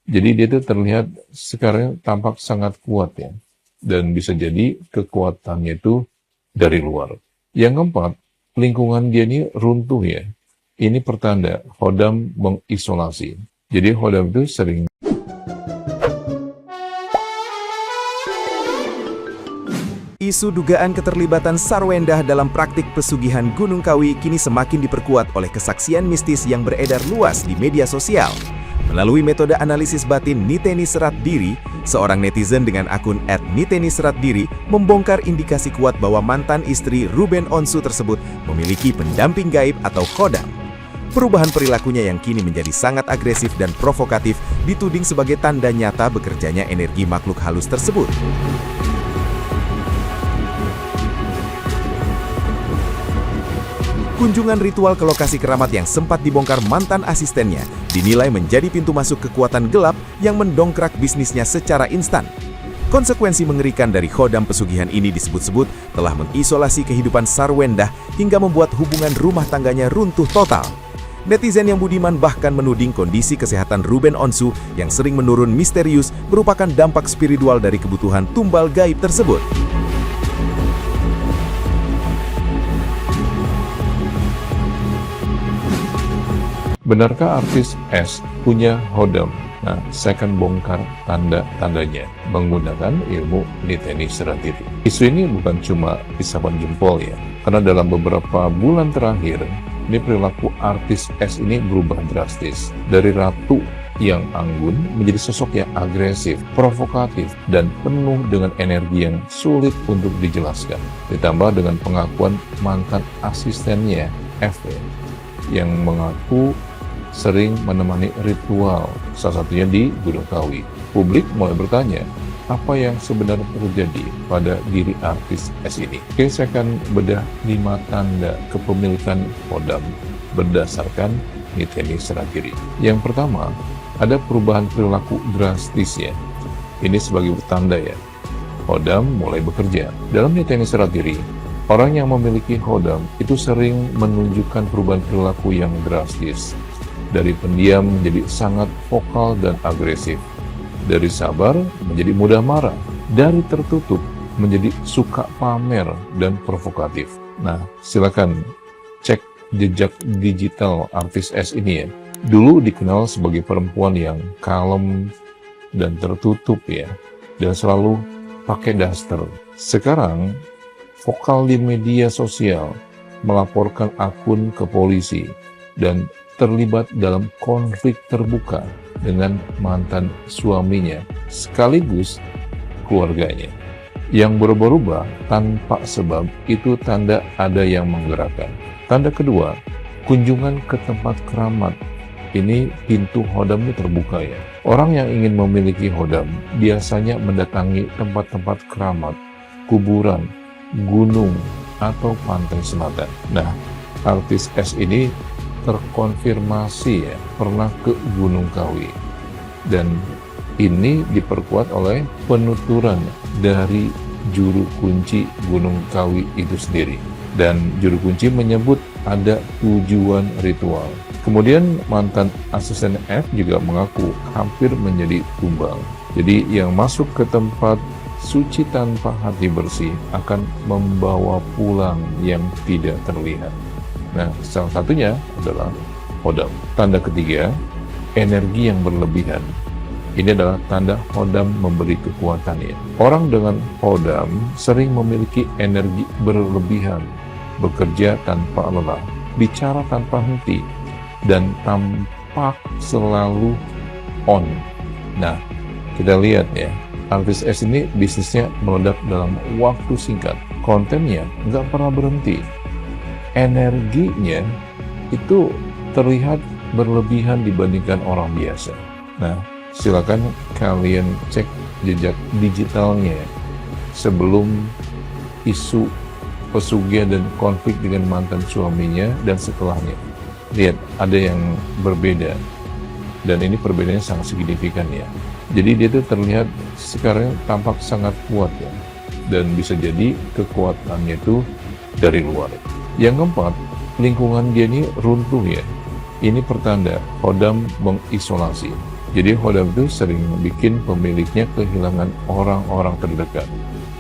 Jadi dia tuh terlihat sekarang tampak sangat kuat ya. Dan bisa jadi kekuatannya itu dari luar. Yang keempat, lingkungan dia ini runtuh ya. Ini pertanda Hodam mengisolasi. Jadi Hodam itu sering Isu dugaan keterlibatan Sarwendah dalam praktik pesugihan Gunung Kawi kini semakin diperkuat oleh kesaksian mistis yang beredar luas di media sosial. Melalui metode analisis batin Niteni Serat Diri, seorang netizen dengan akun @Niteni Serat Diri membongkar indikasi kuat bahwa mantan istri Ruben Onsu tersebut memiliki pendamping gaib atau khodam. Perubahan perilakunya yang kini menjadi sangat agresif dan provokatif dituding sebagai tanda nyata bekerjanya energi makhluk halus tersebut. Kunjungan ritual ke lokasi keramat yang sempat dibongkar mantan asistennya dinilai menjadi pintu masuk kekuatan gelap yang mendongkrak bisnisnya secara instan. Konsekuensi mengerikan dari khodam pesugihan ini disebut-sebut telah mengisolasi kehidupan Sarwendah hingga membuat hubungan rumah tangganya runtuh total. Netizen yang budiman bahkan menuding kondisi kesehatan Ruben Onsu yang sering menurun misterius merupakan dampak spiritual dari kebutuhan tumbal gaib tersebut. benarkah artis S punya Hodam? Nah, saya akan bongkar tanda-tandanya menggunakan ilmu Niteni Serat Diri. Isu ini bukan cuma isapan jempol ya, karena dalam beberapa bulan terakhir, ini perilaku artis S ini berubah drastis. Dari ratu yang anggun menjadi sosok yang agresif, provokatif, dan penuh dengan energi yang sulit untuk dijelaskan. Ditambah dengan pengakuan mantan asistennya, F, yang mengaku sering menemani ritual, salah satunya di Gunung Kawi. Publik mulai bertanya, apa yang sebenarnya terjadi pada diri artis S ini? Oke, saya akan bedah 5 tanda kepemilikan Hodam berdasarkan Niteni Serat Diri. Yang pertama, ada perubahan perilaku drastis ya. Ini sebagai tanda ya, Hodam mulai bekerja. Dalam Niteni Serat Diri, orang yang memiliki Hodam itu sering menunjukkan perubahan perilaku yang drastis. Dari pendiam menjadi sangat vokal dan agresif. Dari sabar menjadi mudah marah. Dari tertutup menjadi suka pamer dan provokatif. Nah, silakan cek jejak digital artis S ini ya. Dulu dikenal sebagai perempuan yang kalem dan tertutup ya. Dan selalu pakai daster. Sekarang, vokal di media sosial, melaporkan akun ke polisi, dan terlibat dalam konflik terbuka dengan mantan suaminya, sekaligus keluarganya. Yang berubah-ubah tanpa sebab itu tanda ada yang menggerakkan. Tanda kedua, kunjungan ke tempat keramat. Ini pintu Hodamnya terbuka ya. Orang yang ingin memiliki Hodam biasanya mendatangi tempat-tempat keramat, kuburan, gunung, atau pantai selatan. Nah, artis S ini terkonfirmasi ya, pernah ke Gunung Kawi. Dan ini diperkuat oleh penuturan dari juru kunci Gunung Kawi itu sendiri. Dan juru kunci menyebut ada tujuan ritual. Kemudian mantan asisten F juga mengaku hampir menjadi tumbal. Jadi yang masuk ke tempat suci tanpa hati bersih akan membawa pulang yang tidak terlihat. Nah, salah satunya adalah Hodam. Tanda ketiga, energi yang berlebihan. Ini adalah tanda Hodam memberi kekuatannya. Orang dengan Hodam sering memiliki energi berlebihan, bekerja tanpa lelah, bicara tanpa henti, dan tampak selalu on. Nah, kita lihat ya, artis S ini bisnisnya meledak dalam waktu singkat. Kontennya nggak pernah berhenti. Energinya itu terlihat berlebihan dibandingkan orang biasa. Nah, silakan kalian cek jejak digitalnya sebelum isu pesugihan dan konflik dengan mantan suaminya dan setelahnya. Lihat, ada yang berbeda. Dan ini perbedaannya sangat signifikan ya. Jadi dia tuh terlihat sekarang tampak sangat kuat ya. Dan bisa jadi kekuatannya itu dari luar. Yang keempat, lingkungan dia ini runtuh ya. Ini pertanda Hodam mengisolasi. Jadi Hodam itu sering bikin pemiliknya kehilangan orang-orang terdekat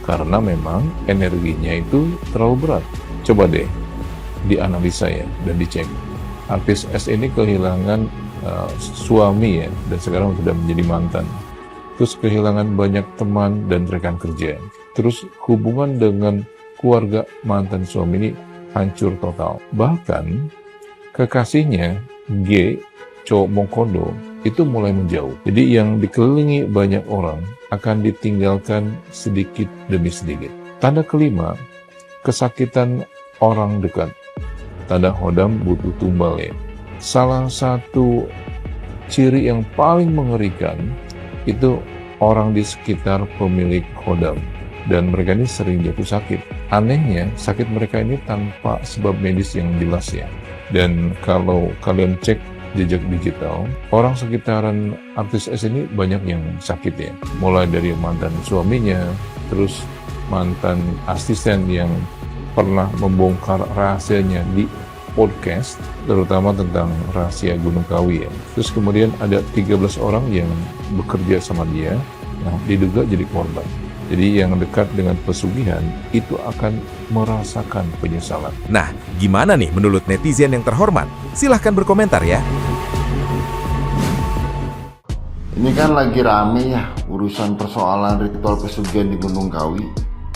karena memang energinya itu terlalu berat. Coba deh dianalisa ya dan dicek. Artis S ini kehilangan suami ya, dan sekarang sudah menjadi mantan. Terus kehilangan banyak teman dan rekan kerja. Terus hubungan dengan keluarga mantan suami ini hancur total. Bahkan kekasihnya G, cowok Mongkodo, itu mulai menjauh. Jadi yang dikelilingi banyak orang akan ditinggalkan sedikit demi sedikit. Tanda kelima, kesakitan orang dekat. Tanda Hodam butuh tumbal ya. Salah satu ciri yang paling mengerikan itu orang di sekitar pemilik Hodam. Dan mereka ini sering jatuh sakit. Anehnya, sakit mereka ini tanpa sebab medis yang jelas ya. Dan kalau kalian cek jejak digital, orang sekitaran artis S ini banyak yang sakit ya. Mulai dari mantan suaminya, terus mantan asisten yang pernah membongkar rahasianya di podcast, terutama tentang rahasia Gunung Kawi ya. Terus kemudian ada 13 orang yang bekerja sama dia, nah diduga jadi korban. Jadi yang dekat dengan pesugihan itu akan merasakan penyesalan. Nah, gimana nih menurut netizen yang terhormat? Silahkan berkomentar ya. Ini kan lagi rame ya urusan persoalan ritual pesugihan di Gunung Kawi.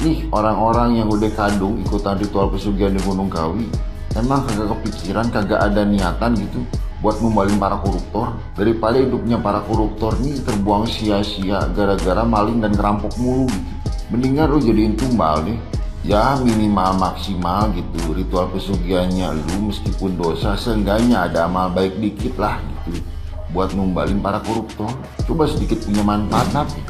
Nih orang-orang yang udah kadung ikutan ritual pesugihan di Gunung Kawi, emang kagak kepikiran, kagak ada niatan gitu buat numbalin para koruptor. Daripada hidupnya para koruptor nih terbuang sia-sia gara-gara maling dan ngerampok mulu gitu. Mendingan lu jadiin tumbal deh. Ya minimal maksimal gitu ritual pesugihannya lu, meskipun dosa seenggaknya ada amal baik dikit lah gitu buat numbalin para koruptor. Coba sedikit punya manfaat nih.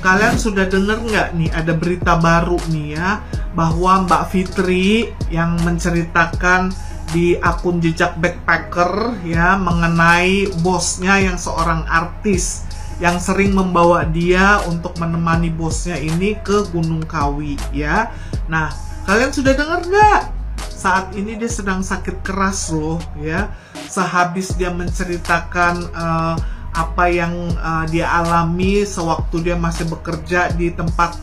Kalian sudah dengar nggak nih ada berita baru nih ya, bahwa Mbak Fitri yang menceritakan di akun jejak backpacker ya mengenai bosnya yang seorang artis yang sering membawa dia untuk menemani bosnya ini ke Gunung Kawi ya. Nah, kalian sudah dengar nggak? Saat ini dia sedang sakit keras loh ya. Sehabis dia menceritakan apa yang dia alami sewaktu dia masih bekerja di tempat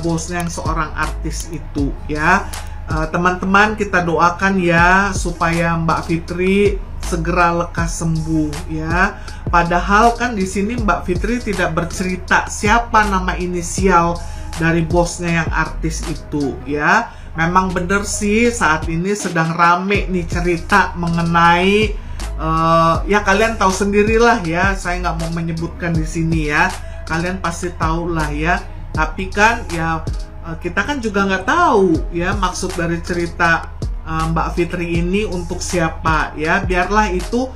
bosnya yang seorang artis itu ya. Teman-teman, kita doakan ya supaya Mbak Fitri segera lekas sembuh ya. Padahal kan di sini Mbak Fitri tidak bercerita siapa nama inisial dari bosnya yang artis itu ya. Memang bener sih saat ini sedang rame nih cerita mengenai ya kalian tahu sendirilah ya, saya nggak mau menyebutkan di sini ya, kalian pasti tahu lah ya. Tapi kan ya kita kan juga nggak tahu ya maksud dari cerita Mbak Fitri ini untuk siapa ya. Biarlah itu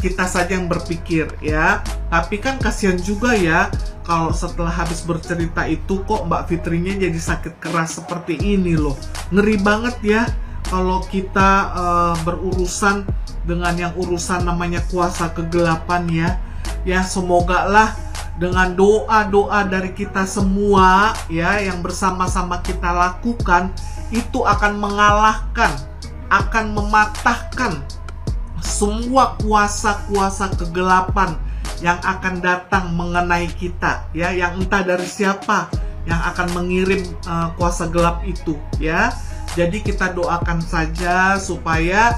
kita saja yang berpikir ya. Tapi kan kasihan juga ya kalau setelah habis bercerita itu kok Mbak Fitrinya jadi sakit keras seperti ini loh. Ngeri banget ya kalau kita berurusan dengan yang urusan namanya kuasa kegelapan ya. Ya semoga lah dengan doa-doa dari kita semua ya yang bersama-sama kita lakukan itu akan mengalahkan, akan mematahkan semua kuasa-kuasa kegelapan yang akan datang mengenai kita ya, yang entah dari siapa yang akan mengirim kuasa gelap itu ya. Jadi kita doakan saja supaya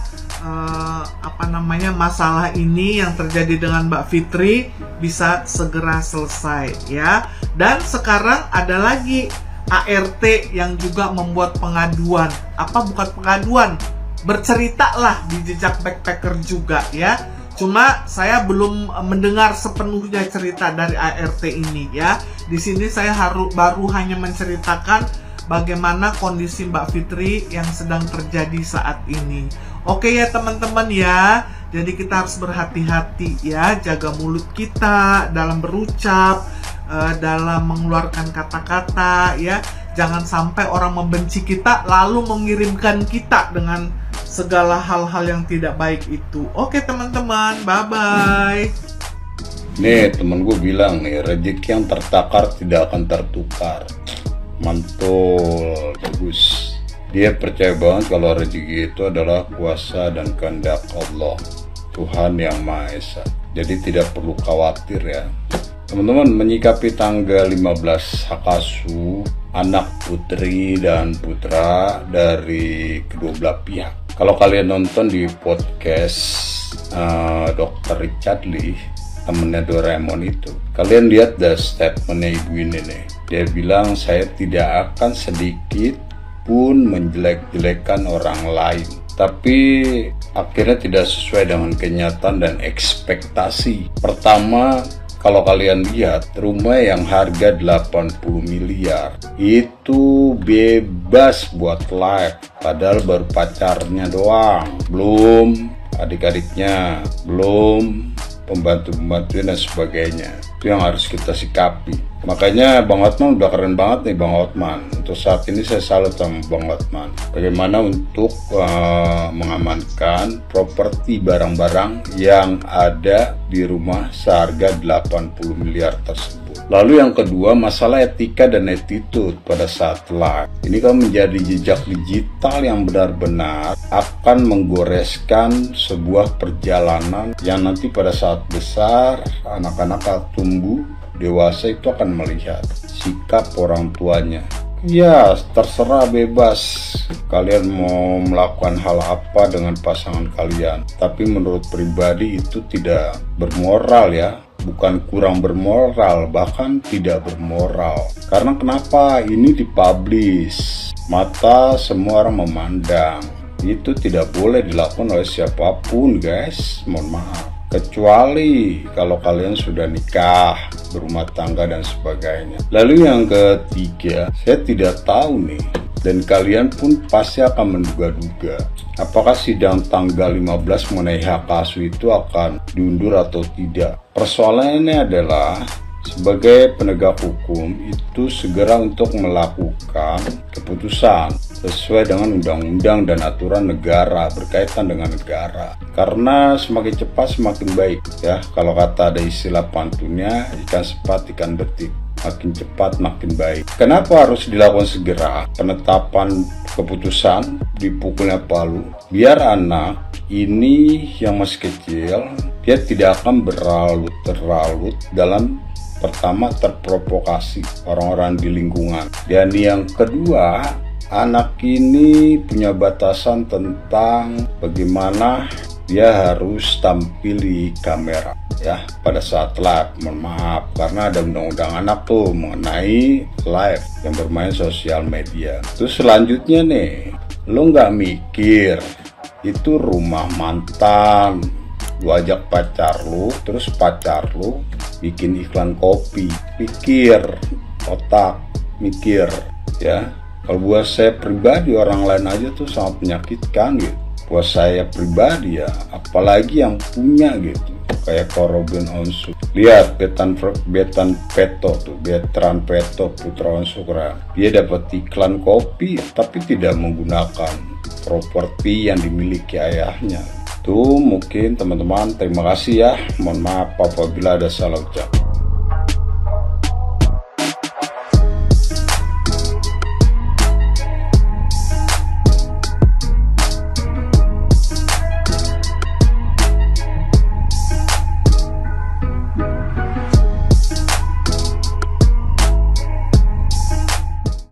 masalah ini yang terjadi dengan Mbak Fitri bisa segera selesai ya. Dan sekarang ada lagi ART yang juga membuat pengaduan. Apa bukan pengaduan? Bercerita lah di jejak backpacker juga ya. Cuma saya belum mendengar sepenuhnya cerita dari ART ini ya. Di sini saya baru hanya menceritakan bagaimana kondisi Mbak Fitri yang sedang terjadi saat ini. Oke ya teman-teman ya, jadi kita harus berhati-hati ya, jaga mulut kita dalam berucap, dalam mengeluarkan kata-kata ya. Jangan sampai orang membenci kita lalu mengirimkan kita dengan segala hal-hal yang tidak baik itu. Oke teman-teman, bye-bye. Nih temen gue bilang nih, rezeki yang tertakar tidak akan tertukar. Mantul, bagus. Dia percaya banget kalau rezeki itu adalah kuasa dan kehendak Allah, Tuhan Yang Maha Esa. Jadi tidak perlu khawatir ya. Teman-teman, menyikapi tanggal 15 hak asuh anak putri dan putra dari kedua belah pihak. Kalau kalian nonton di podcast Dr. Richard Lee, temennya Doraemon itu, kalian lihat dah statementnya ibu ini nih. Dia bilang, saya tidak akan sedikit pun menjelek-jelekan orang lain, tapi akhirnya tidak sesuai dengan kenyataan dan ekspektasi. Pertama, kalau kalian lihat rumah yang harga 80 miliar itu bebas buat live, padahal baru pacarnya doang, belum adik-adiknya, belum pembantu-pembantunya dan sebagainya. Itu yang harus kita sikapi. Makanya Bang Hotman udah keren banget nih Bang Hotman. Untuk saat ini saya salut sama Bang Hotman. Bagaimana untuk mengamankan properti barang-barang yang ada di rumah seharga 80 miliar tersebut. Lalu yang kedua, masalah etika dan attitude pada saat live. Ini kan menjadi jejak digital yang benar-benar akan menggoreskan sebuah perjalanan yang nanti pada saat besar anak-anak tumbuh dewasa itu akan melihat sikap orang tuanya. Ya, terserah, bebas kalian mau melakukan hal apa dengan pasangan kalian. Tapi menurut pribadi itu tidak bermoral ya. Bukan kurang bermoral, bahkan tidak bermoral. Karena kenapa? Ini dipublish, mata semua orang memandang. Itu tidak boleh dilakukan oleh siapapun guys, mohon maaf. Kecuali kalau kalian sudah nikah, berumah tangga dan sebagainya. Lalu yang ketiga, saya tidak tahu nih, dan kalian pun pasti akan menduga-duga, apakah sidang tanggal 15 mengenai hak asuh itu akan diundur atau tidak. Persoalannya adalah sebagai penegak hukum itu segera untuk melakukan keputusan sesuai dengan undang-undang dan aturan negara berkaitan dengan negara. Karena semakin cepat semakin baik ya. Kalau kata ada istilah pantunnya, ikan cepat ikan betik. Makin cepat makin baik. Kenapa harus dilakukan segera penetapan keputusan dipukulnya palu? Biar anak ini yang masih kecil dia tidak akan berlarut-larut dalam pertama terprovokasi orang-orang di lingkungan. Dan yang kedua, anak ini punya batasan tentang bagaimana dia harus tampil di kamera ya pada saat live. Mohon maaf, karena ada undang-undang anak tuh mengenai live yang bermain sosial media. Terus selanjutnya nih, lo nggak mikir itu rumah mantan, lu ajak pacar lu, terus pacar lu bikin iklan kopi. Pikir, otak, mikir ya. Kalau buat saya pribadi, orang lain aja tuh sangat menyakitkan gitu. Buat saya pribadi ya, apalagi yang punya gitu, kayak Robin Onsu. Lihat Betran Peto putra Onsu keren. Dia dapat iklan kopi tapi tidak menggunakan properti yang dimiliki ayahnya. Itu mungkin teman-teman, terima kasih ya. Mohon maaf apabila ada salah ucap.